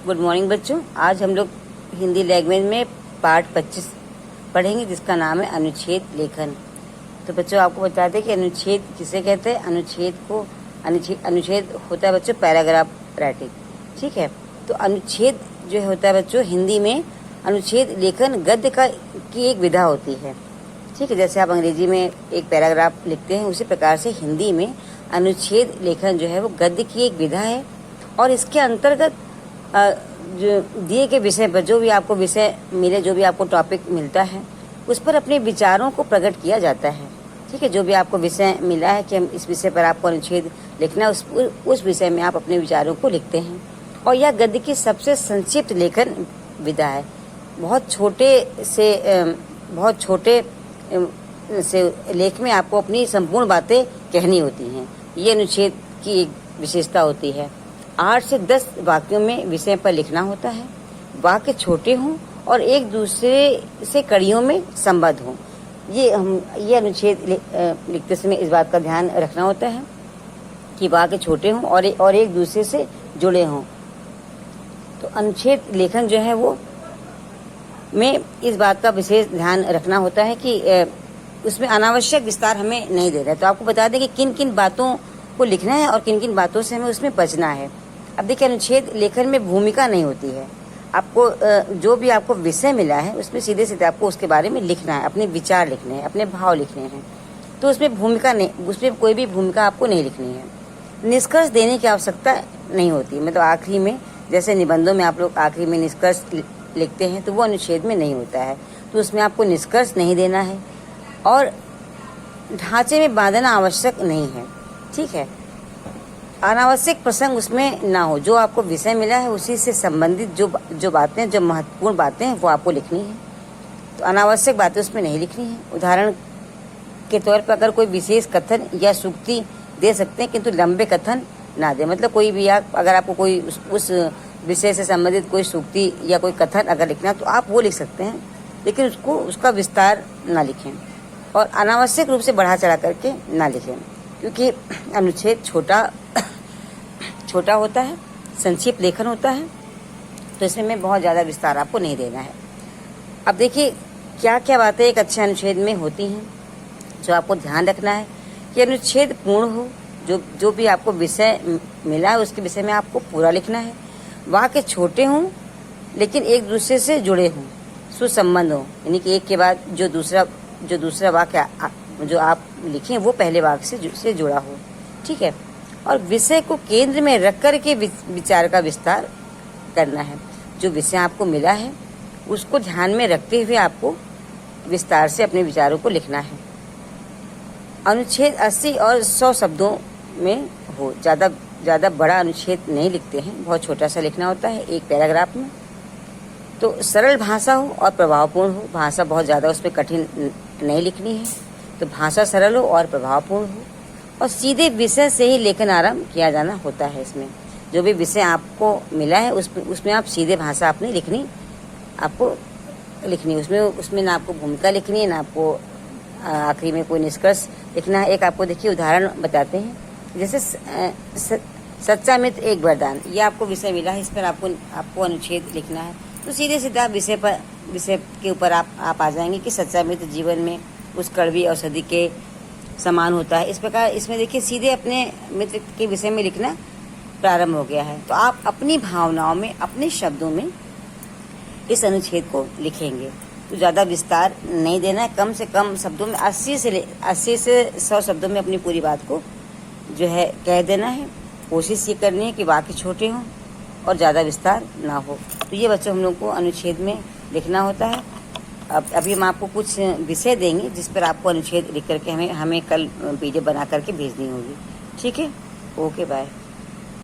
Good morning बच्चों। आज हम लोग हिंदी लैंग्वेज में पार्ट 25 पढ़ेंगे, जिसका नाम है अनुच्छेद लेखन। तो बच्चों आपको बता दें कि अनुच्छेद किसे कहते हैं। अनुच्छेद होता है बच्चों पैराग्राफ राइटिंग, ठीक है। तो अनुच्छेद जो होता है बच्चों हिंदी में अनुच्छेद लेखन गद्य की एक विधा होती है, ठीक है। जैसे आप अंग्रेजी में एक पैराग्राफ लिखते हैं, उसी प्रकार से हिंदी में अनुच्छेद लेखन जो है वो गद्य की एक विधा है। और इसके अंतर्गत जो दिए के विषय पर जो भी आपको विषय मिले, जो भी आपको टॉपिक मिलता है, उस पर अपने विचारों को प्रकट किया जाता है, ठीक है। जो भी आपको विषय मिला है कि हम इस विषय पर आपको अनुच्छेद लिखना है, उस विषय में आप अपने विचारों को लिखते हैं। और यह गद्य की सबसे संक्षिप्त लेखन विधा है। बहुत छोटे से लेख में आपको अपनी संपूर्ण बातें कहनी होती हैं। ये अनुच्छेद की एक विशेषता होती है। 8 से 10 वाक्यों में विषय पर लिखना होता है। वाक्य छोटे हों और एक दूसरे से कड़ियों में संबद्ध हों। ये अनुच्छेद लिखते समय इस बात का ध्यान रखना होता है कि वाक्य छोटे हों और एक दूसरे से जुड़े हों। तो अनुच्छेद लेखन जो है वो में इस बात का विशेष ध्यान रखना होता है कि उसमें अनावश्यक विस्तार हमें नहीं दे रहा है। तो आपको बता दें कि किन किन बातों को लिखना है और किन किन बातों से हमें उसमें बचना है। अब देखिए, अनुच्छेद लेखन में भूमिका नहीं होती है। आपको जो भी आपको विषय मिला है उसमें सीधे सीधे आपको उसके बारे में लिखना है, अपने विचार लिखने हैं, अपने भाव लिखने हैं। तो उसमें कोई भी भूमिका आपको नहीं लिखनी है। निष्कर्ष देने की आवश्यकता नहीं होती। मतलब आखिरी में, जैसे निबंधों में आप लोग आखिरी में निष्कर्ष लिखते हैं, तो वो अनुच्छेद में नहीं होता है। तो उसमें आपको निष्कर्ष नहीं देना है और ढांचे में बांधना आवश्यक नहीं है, ठीक है। अनावश्यक प्रसंग उसमें ना हो। जो आपको विषय मिला है उसी से संबंधित जो बातें, जो महत्वपूर्ण बातें हैं, वो आपको लिखनी है। तो अनावश्यक बातें उसमें नहीं लिखनी है। उदाहरण के तौर पर अगर कोई विशेष कथन या सूक्ति दे सकते हैं, किंतु लंबे कथन ना दे। मतलब कोई भी अगर आपको कोई उस विषय से संबंधित कोई सूक्ति या कोई कथन अगर लिखना है तो आप वो लिख सकते हैं, लेकिन उसका विस्तार ना लिखें और अनावश्यक रूप से बढ़ा चढ़ा करके ना लिखें, क्योंकि अनुच्छेद छोटा होता है, संक्षिप्त लेखन होता है। तो इसमें बहुत ज़्यादा विस्तार आपको नहीं देना है। अब देखिए क्या क्या बातें एक अच्छे अनुच्छेद में होती हैं जो आपको ध्यान रखना है कि अनुच्छेद पूर्ण हो। जो भी आपको विषय मिला है उसके विषय में आपको पूरा लिखना है। वाक्य छोटे हों लेकिन एक दूसरे से जुड़े हों, सुसंबंध हो, यानी कि एक के बाद जो दूसरा वाक्य जो आप लिखें वो पहले वाक्य से जुड़ा हो, ठीक है। और विषय को केंद्र में रख कर के विचार का विस्तार करना है। जो विषय आपको मिला है उसको ध्यान में रखते हुए आपको विस्तार से अपने विचारों को लिखना है। अनुच्छेद 80 और 100 शब्दों में हो। ज़्यादा बड़ा अनुच्छेद नहीं लिखते हैं, बहुत छोटा सा लिखना होता है एक पैराग्राफ में। तो सरल भाषा हो और प्रभावपूर्ण हो। भाषा बहुत ज़्यादा उसमें कठिन नहीं लिखनी है। तो भाषा सरल हो और प्रभावपूर्ण हो और सीधे विषय से ही लेखन आरंभ किया जाना होता है। इसमें जो भी विषय आपको मिला है उसमें आप सीधे भाषा अपनी आपको लिखनी। उसमें ना आपको भूमिका लिखनी है, ना आपको आखिरी में कोई निष्कर्ष लिखना है। एक आपको देखिए उदाहरण बताते हैं। जैसे सच्चा मित्र एक वरदान, ये आपको विषय मिला है, इस पर आपको अनुच्छेद लिखना है। तो सीधे सीधा विषय के ऊपर आप आ जाएंगे कि सच्चा मित्र जीवन में उस कड़वी औषधि के समान होता है। इस प्रकार इसमें देखिए सीधे अपने मित्र के विषय में लिखना प्रारंभ हो गया है। तो आप अपनी भावनाओं में, अपने शब्दों में इस अनुच्छेद को लिखेंगे। तो ज़्यादा विस्तार नहीं देना है, कम से कम शब्दों में 80 से 100 शब्दों में अपनी पूरी बात को जो है कह देना है। कोशिश ये करनी है कि वाक्य छोटे हों और ज़्यादा विस्तार ना हो। तो ये बच्चों हम लोग को अनुच्छेद में लिखना होता है। अब अभी हम आपको कुछ विषय देंगे जिस पर आपको अनुच्छेद लिख करके हमें कल PDF बना करके भेजनी होगी, ठीक है। Okay, bye.